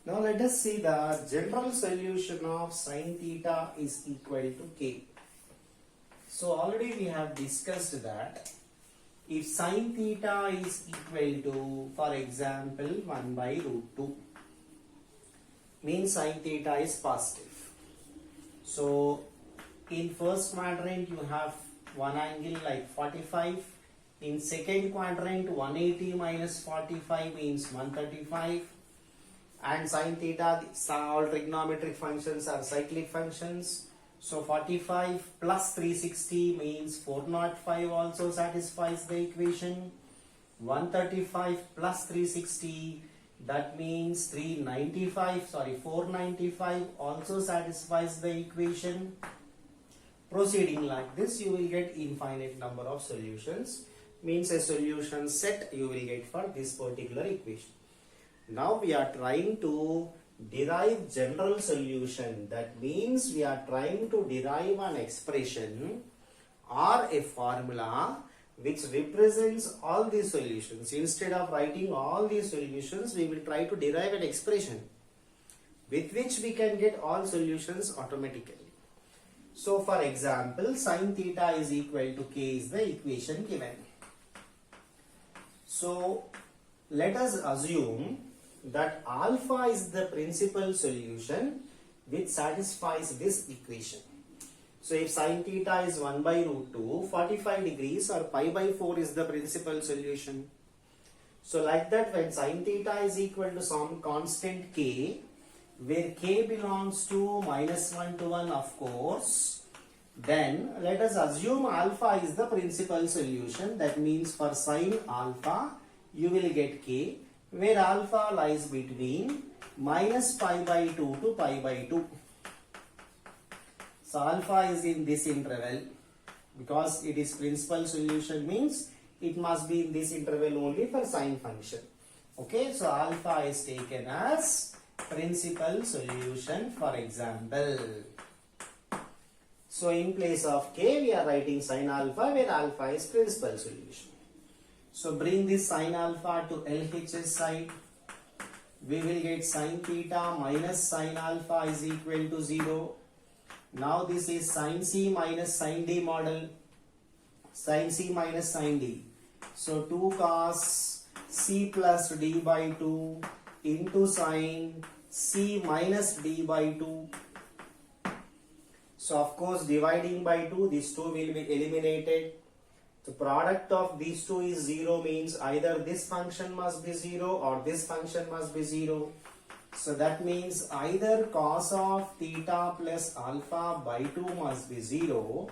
Now let us see the general solution of sin theta is equal to k. So already we have discussed that if sin theta is equal to, for example, 1 by root 2, means sin theta is positive. So in first quadrant you have one angle like 45. In second quadrant 180 minus 45 means 135. And sin theta, all trigonometric functions are cyclic functions. So 45 plus 360 means 405 also satisfies the equation. 135 plus 360, that means 495 also satisfies the equation. Proceeding like this, you will get infinite number of solutions. Means a solution set you will get for this particular equation. Now we are trying to derive general solution. That means we are trying to derive an expression or a formula which represents all these solutions. Instead of writing all these solutions, we will try to derive an expression with which we can get all solutions automatically. So for example, sin theta is equal to k is the equation given. So let us assume that alpha is the principal solution which satisfies this equation. So if sin theta is 1 by root 2, 45 degrees or pi by 4 is the principal solution. So like that, when sin theta is equal to some constant k, where k belongs to minus 1 to 1 of course, then let us assume alpha is the principal solution. That means for sin alpha you will get k, where alpha lies between minus pi by 2 to pi by 2. So alpha is in this interval because it is principal solution, means it must be in this interval only for sine function. Okay, so alpha is taken as principal solution, for example. So in place of k we are writing sin alpha, where alpha is principal solution. So bring this sin alpha to LHS side. We will get sin theta minus sin alpha is equal to 0. Now this is sin c minus sin d model. Sin c minus sin d. So 2 cos c plus d by 2 into sin c minus d by 2. So of course dividing by 2, these 2 will be eliminated. The product of these two is 0, means either this function must be 0 or this function must be 0. So that means either cos of theta plus alpha by 2 must be 0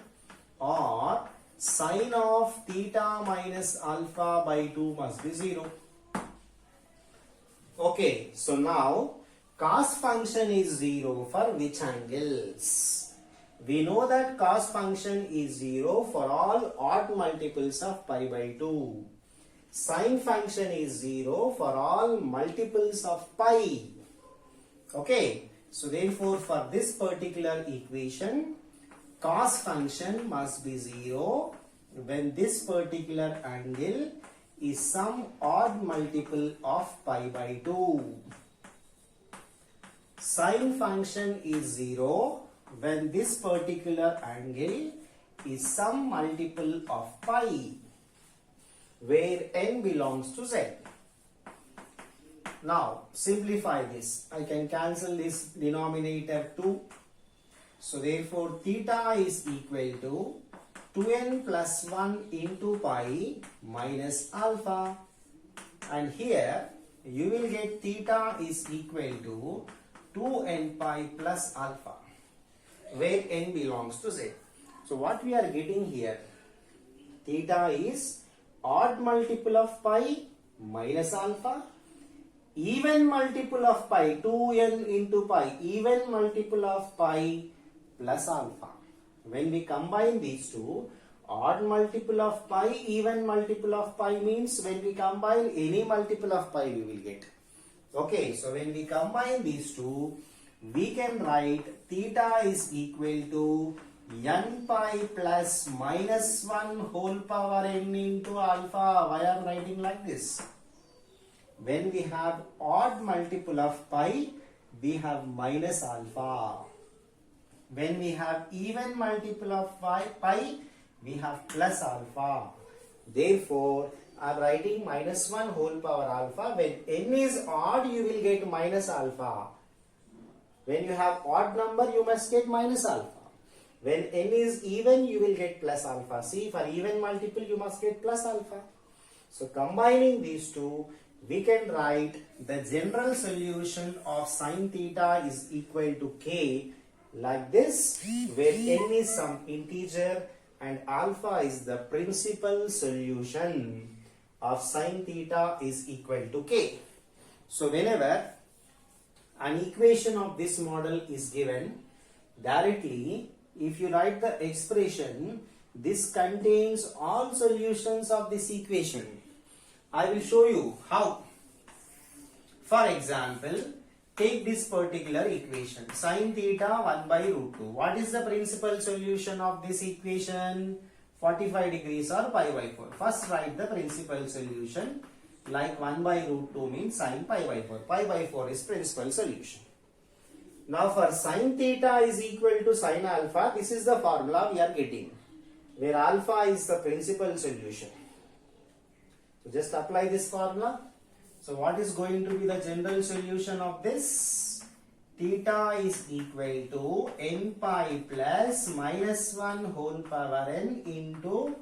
or sin of theta minus alpha by 2 must be 0. Okay, so now cos function is 0 for which angles? We know that cos function is 0 for all odd multiples of pi by 2. Sin function is 0 for all multiples of pi. Okay, so therefore for this particular equation, cos function must be 0 when this particular angle is some odd multiple of pi by 2. Sin function is 0 when this particular angle is some multiple of pi, where n belongs to z. Now simplify this. I can cancel this denominator 2. So therefore theta is equal to 2n plus 1 into pi minus alpha, and here you will get theta is equal to 2n pi plus alpha, where n belongs to z. So what we are getting here, theta is odd multiple of pi minus alpha, even multiple of pi, 2n into pi, even multiple of pi plus alpha. When we combine these two, odd multiple of pi, even multiple of pi means when we combine any multiple of pi we will get. Okay, so when we combine these two, we can write theta is equal to n pi plus minus 1 whole power n into alpha. Why I am writing like this? When we have odd multiple of pi, we have minus alpha. When we have even multiple of pi, we have plus alpha. Therefore, I am writing minus 1 whole power alpha. When n is odd, you will get minus alpha. When you have odd number, you must get minus alpha. When n is even, you will get plus alpha. See, for even multiple, you must get plus alpha. So, combining these two, we can write the general solution of sin theta is equal to k like this, where n is some integer and alpha is the principal solution of sin theta is equal to k. So, whenever an equation of this model is given, directly if you write the expression, this contains all solutions of this equation. I will show you how. For example, take this particular equation, sin theta 1 by root 2. What is the principal solution of this equation? 45 degrees or pi by 4. First write the principal solution, like 1 by root 2 means sin pi by 4. Pi by 4 is principal solution. Now for sin theta is equal to sin alpha, this is the formula we are getting, where alpha is the principal solution. So just apply this formula. So what is going to be the general solution of this? Theta is equal to n pi plus minus 1 whole power n into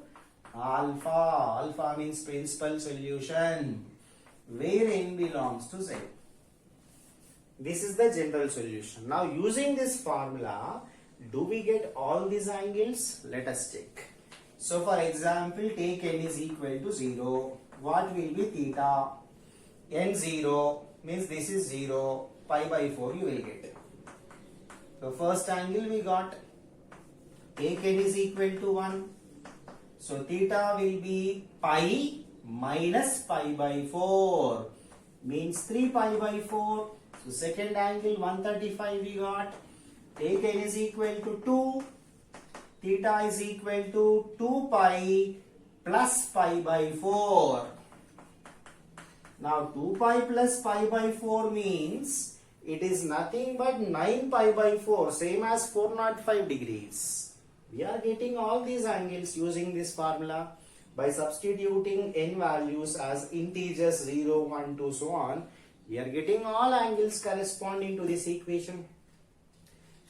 alpha. Alpha means principal solution, where n belongs to z. This is the general solution. Now using this formula, do we get all these angles? Let us check. So for example, take n is equal to 0. What will be theta? N0 means this is 0. Pi by 4 you will get. So first angle we got. Take n is equal to 1. So theta will be pi minus pi by 4. Means 3 pi by 4. So second angle 135 we got. Take n is equal to 2. Theta is equal to 2 pi plus pi by 4. Now 2 pi plus pi by 4 means it is nothing but 9 pi by 4, same as 405 degrees. We are getting all these angles using this formula by substituting n values as integers 0, 1, 2, so on. We are getting all angles corresponding to this equation.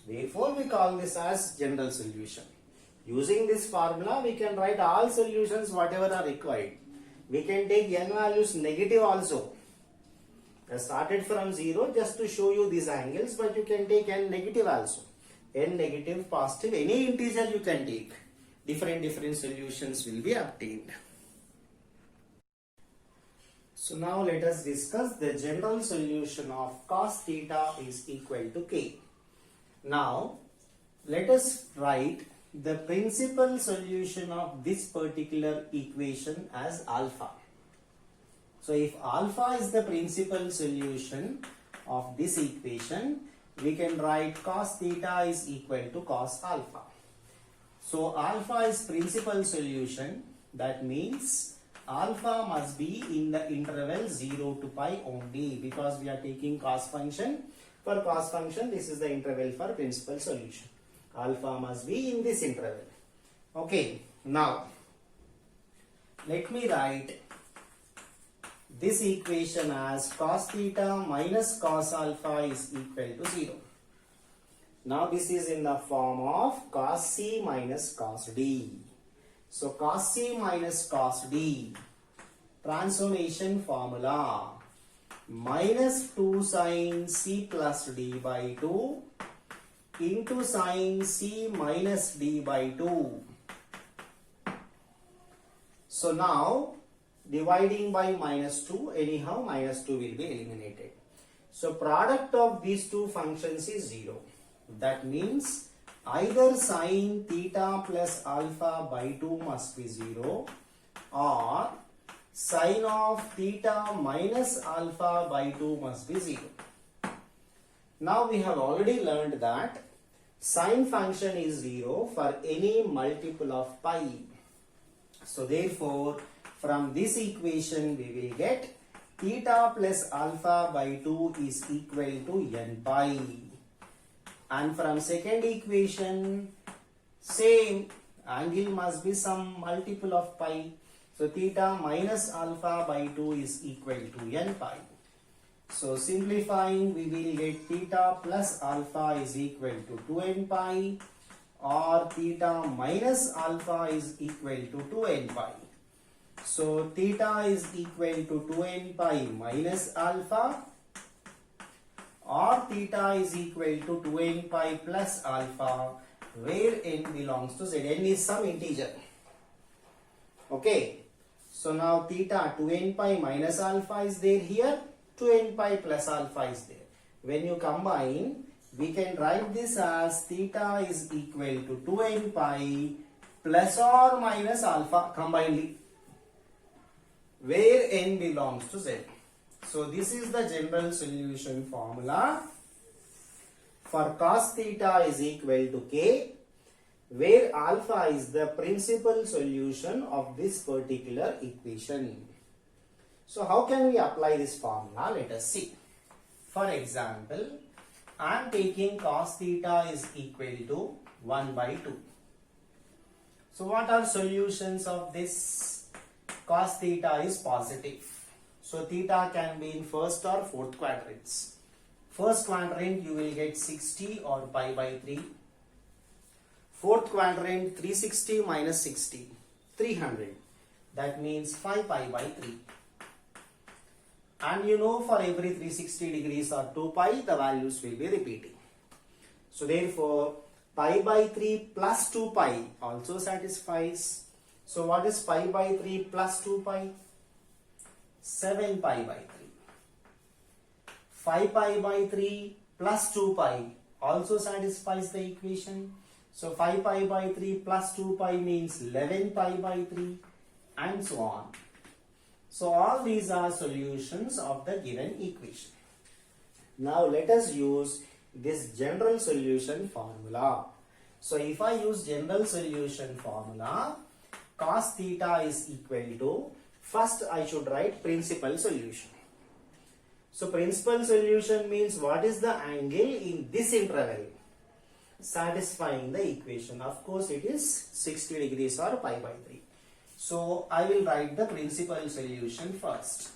Therefore, we call this as general solution. Using this formula, we can write all solutions whatever are required. We can take n values negative also. I started from 0 just to show you these angles, but you can take n negative also. N negative, positive, any integer you can take. Different solutions will be obtained. So now let us discuss the general solution of cos theta is equal to k. Now let us write the principal solution of this particular equation as alpha. So if alpha is the principal solution of this equation, we can write cos theta is equal to cos alpha. So alpha is principal solution, that means alpha must be in the interval 0 to pi only, because we are taking cos function. For cos function, this is the interval for principal solution. Alpha must be in this interval. Okay, now let me write this equation as cos theta minus cos alpha is equal to 0. Now this is in the form of cos C minus cos D. So cos C minus cos D, transformation formula, minus 2 sin C plus D by 2 into sin C minus D by 2. So now dividing by minus 2, anyhow minus 2 will be eliminated. So product of these two functions is 0. That means either sin theta plus alpha by 2 must be 0, or sin of theta minus alpha by 2 must be 0. Now we have already learned that sin function is 0 for any multiple of pi. So therefore, from this equation we will get theta plus alpha by 2 is equal to n pi. And from second equation, same angle must be some multiple of pi. So theta minus alpha by 2 is equal to n pi. So simplifying, we will get theta plus alpha is equal to 2n pi, or theta minus alpha is equal to 2n pi. So theta is equal to 2n pi minus alpha, or theta is equal to 2n pi plus alpha, where n belongs to z. N is some integer. Okay. So now theta 2n pi minus alpha is there here, 2n pi plus alpha is there. When you combine, we can write this as theta is equal to 2n pi plus or minus alpha combinedly, where n belongs to z. So this is the general solution formula for cos theta is equal to k, where alpha is the principal solution of this particular equation. So how can we apply this formula? Let us see. For example, I am taking cos theta is equal to 1 by 2. So what are solutions of this? Cos theta is positive. So theta can be in first or fourth quadrants. First quadrant you will get 60 or pi by 3. Fourth quadrant 360 minus 60, 300. That means 5 pi by 3. And you know, for every 360 degrees or 2 pi, the values will be repeating. So therefore, pi by 3 plus 2 pi also satisfies. So what is pi by 3 plus 2 pi? 7 pi by 3. 5 pi by 3 plus 2 pi also satisfies the equation. So 5 pi by 3 plus 2 pi means 11 pi by 3, and so on. So all these are solutions of the given equation. Now let us use this general solution formula. So if I use general solution formula, cos theta is equal to, first I should write principal solution. So principal solution means what is the angle in this interval satisfying the equation. Of course it is 60 degrees or pi by 3. So I will write the principal solution first.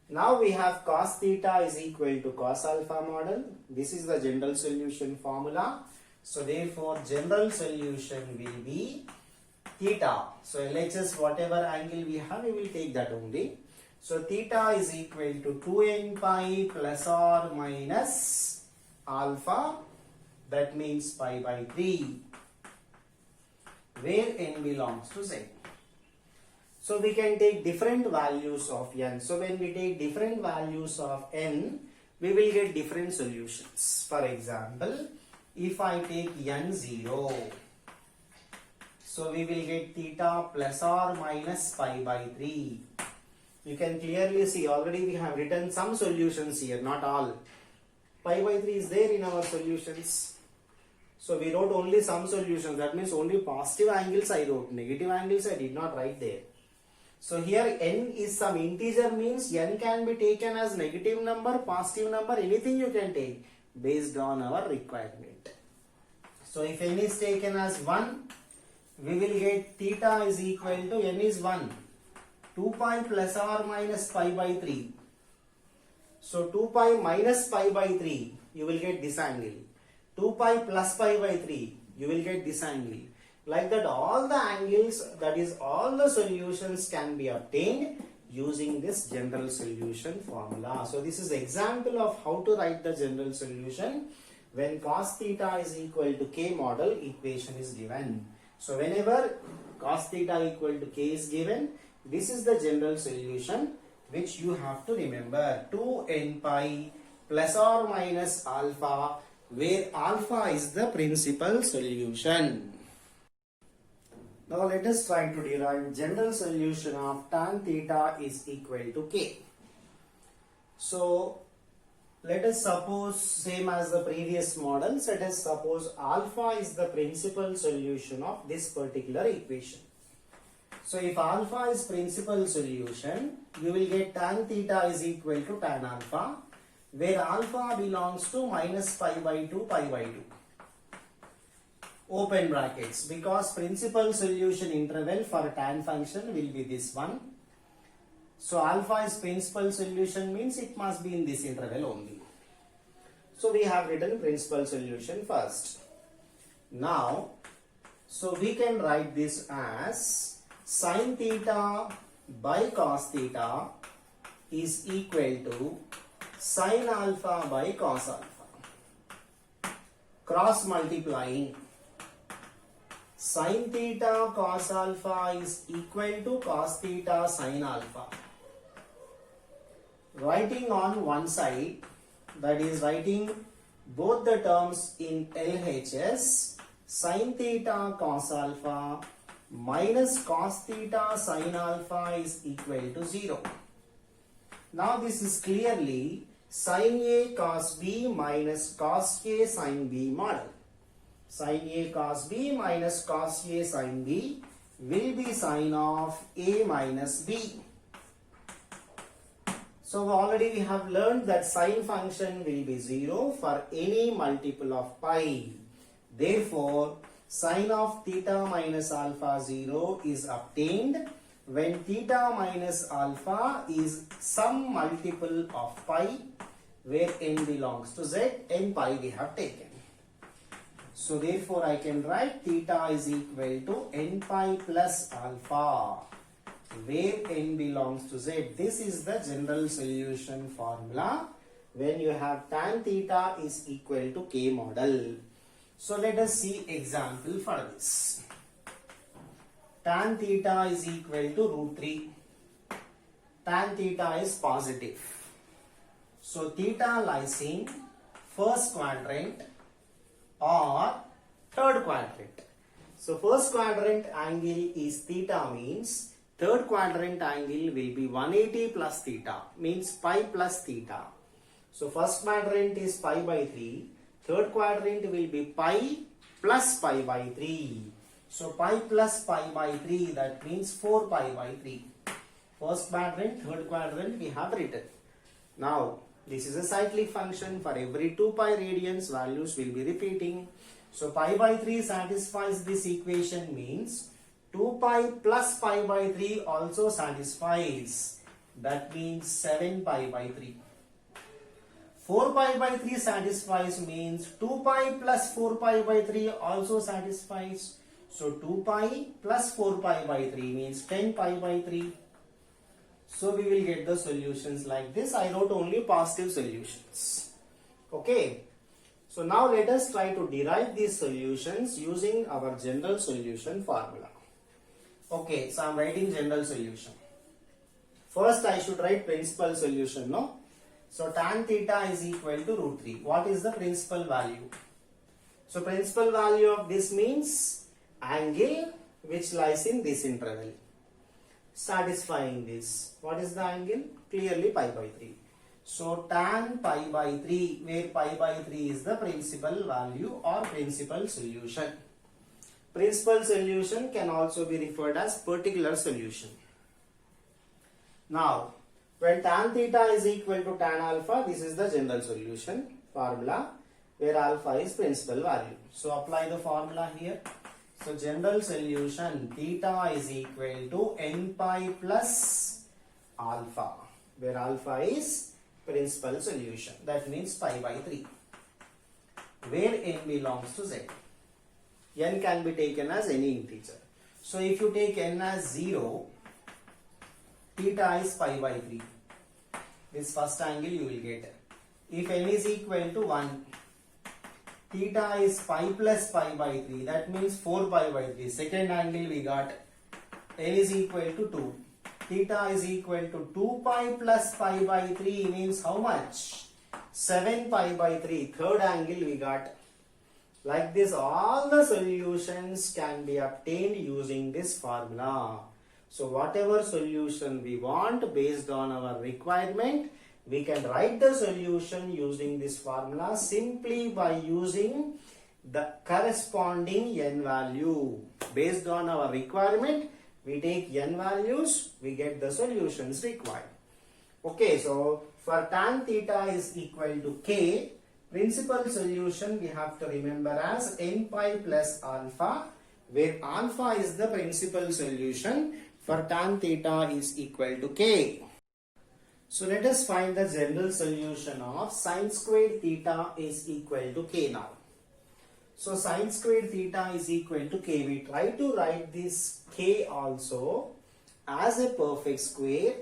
Now we have cos theta is equal to cos alpha model. This is the general solution formula. So therefore general solution will be theta. So LHS whatever angle we have, we will take that only. So theta is equal to 2n pi plus or minus alpha. That means pi by 3, where n belongs to z. So we can take different values of n. So when we take different values of n, we will get different solutions. For example, if I take n0, so we will get theta plus or minus pi by 3. You can clearly see already we have written some solutions here, not all. Pi by 3 is there in our solutions. So we wrote only some solutions. That means only positive angles I wrote. Negative angles I did not write there. So here n is some integer, means n can be taken as negative number, positive number, anything you can take based on our requirement. So if n is taken as 1, we will get theta is equal to n is 1. 2 pi plus or minus pi by 3. So 2 pi minus pi by 3, you will get this angle. 2 pi plus pi by 3, you will get this angle. Like that all the angles, that is all the solutions can be obtained using this general solution formula. So this is example of how to write the general solution when cos theta is equal to k model equation is given. So whenever cos theta equal to k is given, this is the general solution which you have to remember. 2n pi plus or minus alpha, where alpha is the principal solution. Now let us try to derive general solution of tan theta is equal to k. So let us suppose same as the previous models, let us suppose alpha is the principal solution of this particular equation. So if alpha is principal solution, you will get tan theta is equal to tan alpha, where alpha belongs to minus pi by 2, pi by 2. Open brackets, because principal solution interval for tan function will be this one. So alpha is principal solution means it must be in this interval only. So we have written principal solution first. Now, so we can write this as sin theta by cos theta is equal to sin alpha by cos alpha. Cross multiplying. Sin theta cos alpha is equal to cos theta sin alpha. Writing on one side, that is writing both the terms in LHS, sin theta cos alpha minus cos theta sin alpha is equal to 0. Now this is clearly sin A cos B minus cos A sin B model. Sin A cos B minus cos A sin B will be sin of A minus B. So already we have learned that sin function will be 0 for any multiple of pi. Therefore, sin of theta minus alpha 0 is obtained when theta minus alpha is some multiple of pi, where n belongs to z, n pi we have taken. So therefore I can write theta is equal to n pi plus alpha, where n belongs to z. This is the general solution formula when you have tan theta is equal to k model. So let us see example for this. Tan theta is equal to root 3. Tan theta is positive. So theta lies in first quadrant or third quadrant. So first quadrant angle is theta, means third quadrant angle will be 180 plus theta, means pi plus theta. So first quadrant is pi by 3, third quadrant will be pi plus pi by 3. So pi plus pi by 3, that means 4 pi by 3. First quadrant, third quadrant we have written. Now this is a cyclic function. For every 2 pi radians, values will be repeating. So pi by 3 satisfies this equation, means 2 pi plus pi by 3 also satisfies. That means 7 pi by 3. 4 pi by 3 satisfies, means 2 pi plus 4 pi by 3 also satisfies. So 2 pi plus 4 pi by 3 means 10 pi by 3. So we will get the solutions like this. I wrote only positive solutions. Okay. So now let us try to derive these solutions using our general solution formula. Okay, so I am writing general solution. First I should write principal solution, no? So tan theta is equal to root 3. What is the principal value? So principal value of this means angle which lies in this interval, satisfying this. What is the angle? Clearly pi by 3. So tan pi by 3, where pi by 3 is the principal value or principal solution. Principal solution can also be referred as particular solution. Now, when tan theta is equal to tan alpha, this is the general solution formula, where alpha is principal value. So apply the formula here. So general solution theta is equal to n pi plus alpha, where alpha is principal solution. That means pi by 3, where n belongs to z. N can be taken as any integer. So if you take n as 0, theta is pi by 3. This first angle you will get. If n is equal to 1, theta is pi plus pi by 3. That means 4 pi by 3. Second angle we got. N is equal to 2. Theta is equal to 2 pi plus pi by 3 means how much? 7 pi by 3. Third angle we got. Like this, all the solutions can be obtained using this formula. So whatever solution we want based on our requirement, we can write the solution using this formula simply by using the corresponding n value. Based on our requirement, We take n values, we get the solutions required. Okay, so for tan theta is equal to k, principal solution we have to remember as n pi plus alpha, where alpha is the principal solution for tan theta is equal to k. So let us find the general solution of sine squared theta is equal to k now. So sine squared theta is equal to k. We try to write this k also as a perfect square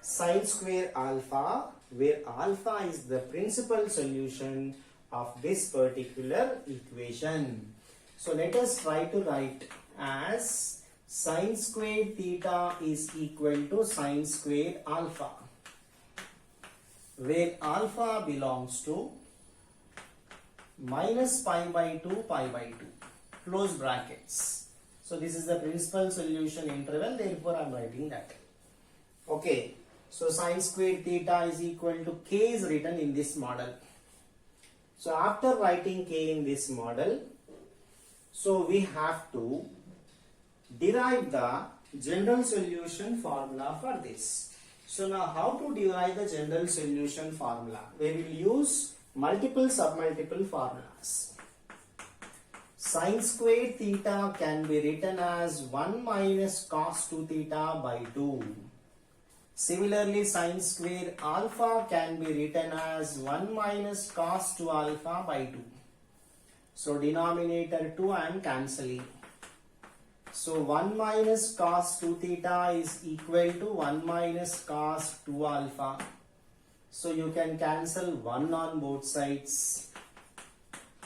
sine square alpha, where alpha is the principal solution of this particular equation. So let us try to write as sine squared theta is equal to sine squared alpha, where alpha belongs to minus pi by 2 pi by 2, close brackets. So this is the principal solution interval, therefore I am writing that. Okay, so sine squared theta is equal to k is written in this model. So after writing k in this model, so we have to derive the general solution formula for this. So now how to derive the general solution formula? We will use multiple submultiple formulas. Sine squared theta can be written as 1 minus cos 2 theta by 2. Similarly, sine square alpha can be written as 1 minus cos 2 alpha by 2. So denominator 2 I am cancelling. So 1 minus cos 2 theta is equal to 1 minus cos 2 alpha. So you can cancel 1 on both sides.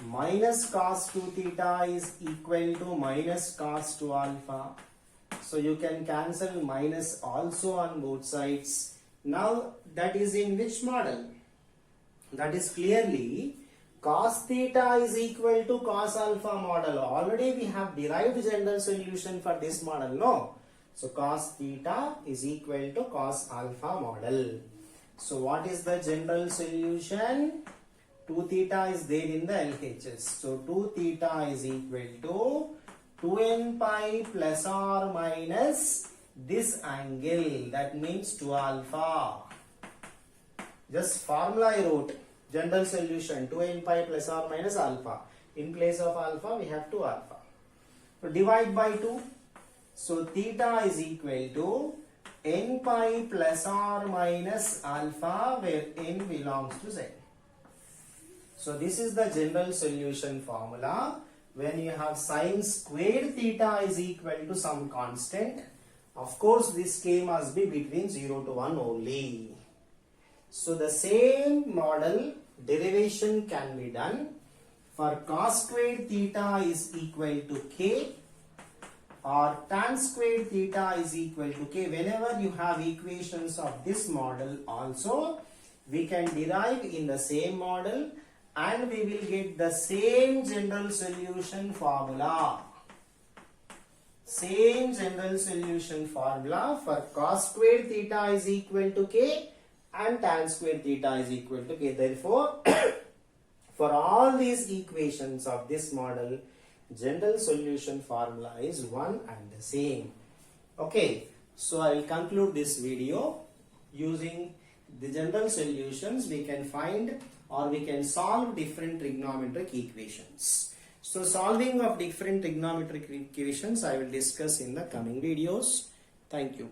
Minus cos 2 theta is equal to minus cos 2 alpha. So you can cancel minus also on both sides. Now that is in which model? That is clearly cos theta is equal to cos alpha model. Already we have derived general solution for this model, no? So cos theta is equal to cos alpha model. So what is the general solution? 2 theta is there in the LHS. So 2 theta is equal to 2n pi plus or minus this angle, that means 2 alpha. Just formula I wrote, general solution 2n pi plus or minus alpha. In place of alpha we have 2 alpha. So divide by 2. So theta is equal to n pi plus or minus alpha, where n belongs to z. So this is the general solution formula. When you have sine squared theta is equal to some constant, of course this k must be between 0 to 1 only. So the same model derivation can be done for cos squared theta is equal to k, or tan squared theta is equal to k. Whenever you have equations of this model also, we can derive in the same model and we will get the same general solution formula. Same general solution formula for cos squared theta is equal to k and tan squared theta is equal to k. Therefore, for all these equations of this model, general solution formula is one and the same. Okay, so I will conclude this video. Using the general solutions, we can find or we can solve different trigonometric equations. So solving of different trigonometric equations I will discuss in the coming videos. Thank you.